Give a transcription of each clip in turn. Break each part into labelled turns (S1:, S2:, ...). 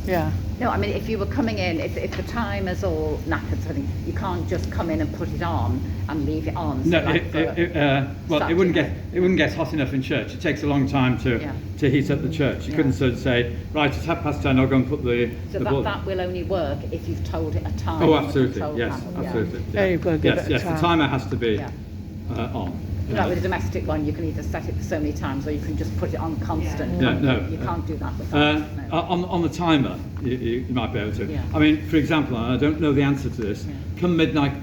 S1: Yeah.
S2: No, I mean, if you were coming in, if the timer's all knackered, so I think you can't just come in and put it on and leave it on. So
S3: No,
S2: like
S3: it wouldn't get hot enough in church. It takes a long time to heat up the church. You couldn't sort of say, right, it's 10:30, I'll go and put the.
S2: So that will only work if you've told it a time.
S3: Oh,
S2: on the
S3: absolutely,
S2: control
S3: yes,
S2: panel,
S3: absolutely.
S2: Yeah.
S1: Yeah, you've got to give it a
S3: yes,
S1: time.
S3: the timer has to be on.
S2: Like with a domestic one, you can either set it for so many times or you can just put it on constant.
S3: No.
S2: You can't do that with that. No.
S3: On the timer, you might be able to.
S2: Yeah.
S3: I mean, for example, and I don't know the answer to this, come midnight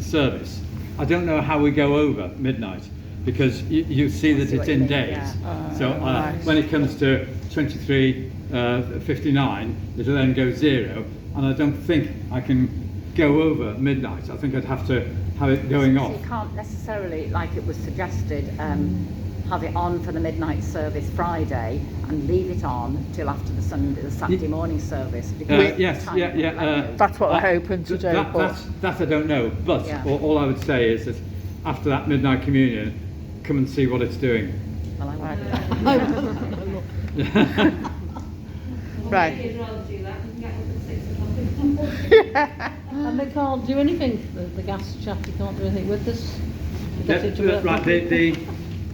S3: service, I don't know how we go over midnight, because you see that
S2: see
S3: it's
S2: what you
S3: in
S2: mean,
S3: days.
S2: yeah.
S3: So
S1: Right.
S3: when it comes to 23:59, it'll then go 0, and I don't think I can go over midnight. I think I'd have to have it going
S2: So
S3: off.
S2: you can't necessarily, like it was suggested, have it on for the midnight service Friday and leave it on till after the Saturday morning service. Because
S3: Yes,
S2: time
S3: yeah.
S2: won't let you.
S1: That's what we're hoping to do.
S3: That I don't know, but
S2: Yeah.
S3: all I would say is that after that midnight communion, come and see what it's doing.
S2: Well, I won't.
S1: Right.
S4: You'd rather do that than get up at 6 o'clock.
S5: And they can't do anything, the gas chap, they can't do anything with this. Get it to work.
S3: Right,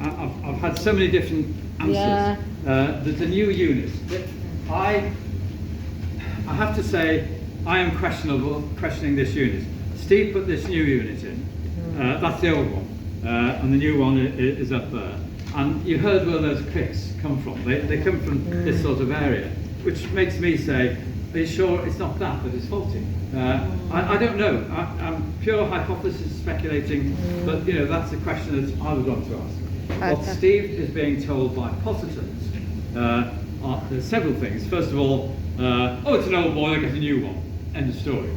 S3: I've had so many different answers.
S5: Yeah.
S3: There's a new unit. I have to say, I am questioning this unit. Steve put this new unit in. That's the old one, and the new one is up there. And you heard where those clicks come from. They come from this sort of area, which makes me say, are you sure it's not that is faulty? I don't know. I'm pure hypothesis speculating, but that's a question that I would want to ask. What Steve is being told by Pottertons, there's several things. First of all, it's an old boiler, get a new one. End of story.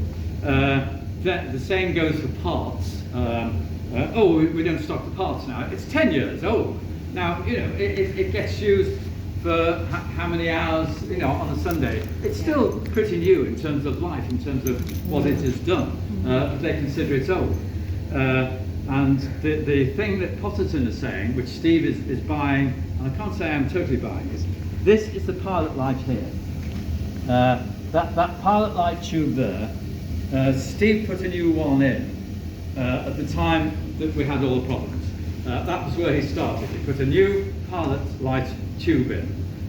S3: The same goes for parts. We don't stock the parts now. It's 10 years old. Now, it gets used for how many hours, on a Sunday. It's still pretty new in terms of life, in terms of what it has done, but they consider it old. And the thing that Potterton is saying, which Steve is buying, and I can't say I'm totally buying, is this is the pilot light here. That pilot light tube there, Steve put a new one in at the time that we had all the problems. That was where he started. He put a new pilot light tube in,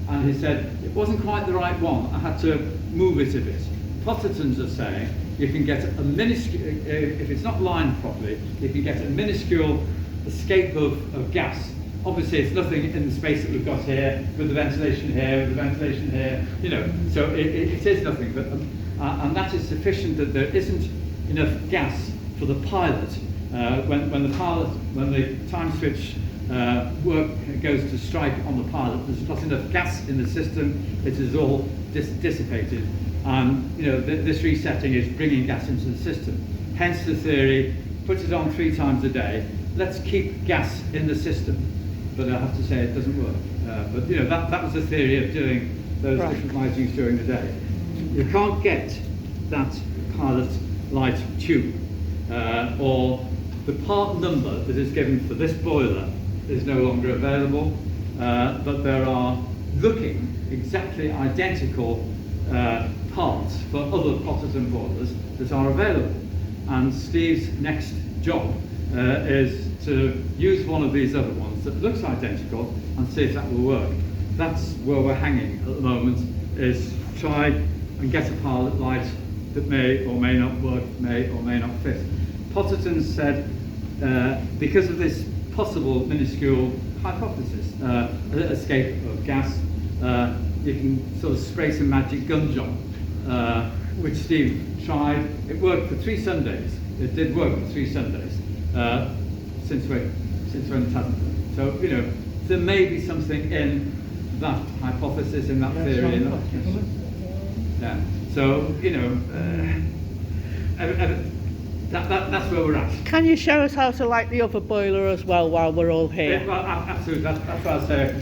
S3: and he said it wasn't quite the right one. I had to move it a bit. Pottertons are saying you can get a minuscule, if it's not lined properly, you can get a minuscule escape of gas. Obviously, it's nothing in the space that we've got here, with the ventilation here, with the ventilation here. So it is nothing. But and that is sufficient that there isn't enough gas for the pilot. When the time switch work goes to strike on the pilot, there's not enough gas in the system. It is all dissipated, and this resetting is bringing gas into the system. Hence the theory: put it on 3 times a day. Let's keep gas in the system. But I have to say it doesn't work. But that was the theory of doing those different lightings during the day. You can't get that pilot light tube, or the part number that is given for this boiler is no longer available, but there are looking exactly identical parts for other Potterton boilers that are available. And Steve's next job is to use one of these other ones that looks identical and see if that will work. That's where we're hanging at the moment, is try and get a pilot light that may or may not work, may or may not fit. Potterton said, because of this possible minuscule hypothesis, escape of gas, you can sort of spray some magic gun job, which Steve tried. It worked for 3 Sundays. It did work for 3 Sundays, since when it hasn't. So, there may be something in that hypothesis, in that theory, in that yeah. So, that's where we're at.
S1: Can you show us how to light the other boiler as well while we're all here?
S3: Well, absolutely. That's why I say,